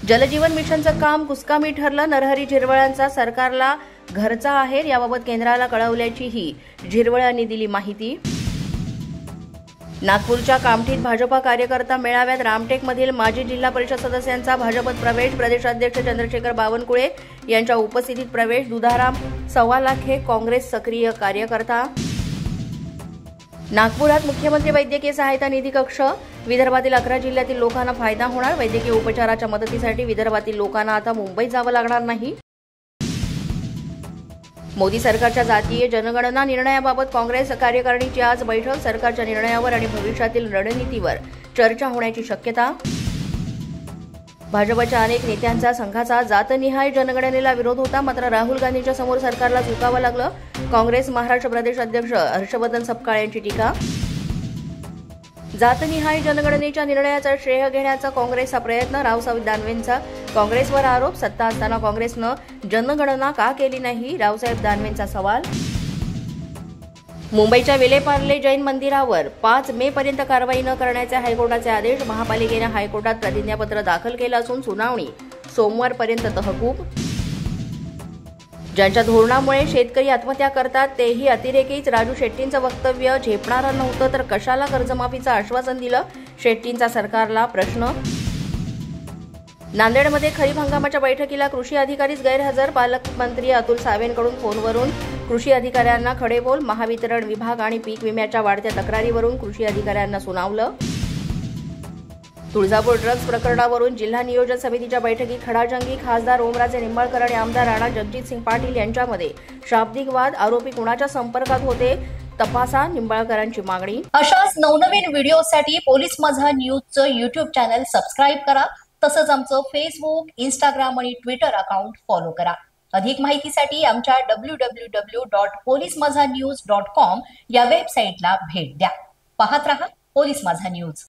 जलजीवन मिशनचं काम कुस्कामी ठरलं. नरहरी झिरवळांचा सरकारला घरचा आहेर याबाबत केंद्राला कळवल्याचीही झिरवळांनी दिली माहिती. नागपूरच्या कामठीत भाजपा कार्यकर्ता मेळाव्यात रामटेकमधील माजी जिल्हा परिषद सदस्यांचा भाजपत प्रवेश. प्रदेशाध्यक्ष चंद्रशेखर बावनकुळे यांच्या उपस्थितीत प्रवेश. दुधाराम 1.25 लाख हे काँग्रेस सक्रिय कार्यकर्ता. नागपुरात मुख्यमंत्री वैद्यकीय सहायता निधी कक्ष. विदर्भातील 11 जिल्ह्यातील लोकांना फायदा होणार. वैद्यकीय उपचाराच्या मदतीसाठी विदर्भातील लोकांना आता मुंबईत जावं लागणार नाही. मोदी सरकारच्या जातीय जनगणना निर्णयाबाबत काँग्रेस कार्यकारिणीची आज बैठक. सरकारच्या निर्णयावर आणि भविष्यातील रणनीतीवर चर्चा होण्याची शक्यता. भाजपच्या अनेक नेत्यांचा संघाचा जातनिहाय जनगणनेला विरोध होता, मात्र राहुल गांधींच्या समोर सरकारला झुकावं लागलं. काँग्रेस महाराष्ट्र प्रदेश अध्यक्ष हर्षवर्धन सपकाळ यांची टीका. जातनिहाय जनगणनेच्या निर्णयाचा श्रेय घेण्याचा काँग्रेसचा प्रयत्न. रावसाहेब दानवेंचा काँग्रेसवर आरोप. सत्ता असताना काँग्रेसनं जनगणना का केली नाही, रावसाहेब दानवेंचा सवाल. मुंबईच्या विलेपार्ले जैन मंदिरावर 5 मे पर्यंत कारवाई न करण्याचे हायकोर्टाचे आदेश. महापालिकेने हायकोर्टात प्रतिज्ञापत्र दाखल केलं असून सुनावणी सोमवारपर्यंत तहकूब. ज्यांच्या धोरणामुळे शेतकरी आत्महत्या करतात तेही अतिरेकीच. राजू शेट्टींचं वक्तव्य झेपणारं नव्हतं तर कशाला कर्जमाफीचं आश्वासन दिलं, शेट्टींचा सरकारला प्रश्न. नांदेडमध्ये खरीप हंगामाच्या बैठकीला कृषी अधिकारीच गैरहजर. पालकमंत्री अतुल सावेंकडून फोनवरून कृषी अधिकाऱ्यांना खडेबोल. महावितरण विभाग आणि पीक विम्याच्या वाढत्या तक्रारीवरून कृषी अधिकाऱ्यांना सुनावलं. तुळजापूर ड्रग्ज प्रकरणावरून जिल्हा नियोजन समितीच्या बैठकीत खडाजंगी. खासदार ओमराजे निंबाळकर आणि आमदार राणा जगजितसिंग पाटील यांच्यामध्ये शाब्दिक वाद. आरोपी कुणाच्या संपर्कात होते तपासा, निंबाळकरांची मागणी. अशाच नवनवीन व्हिडिओसाठी पोलीस माझा न्यूजचं YouTube चॅनल सबस्क्राईब करा. तसंच आमचं फेसबुक, इंस्टाग्राम आणि ट्विटर अकाउंट फॉलो करा. अधिक माहितीसाठी आमच्या www.polismazhanews.com या वेबसाईटला भेट द्या. पाहत रहा पोलीस माझा न्यूज.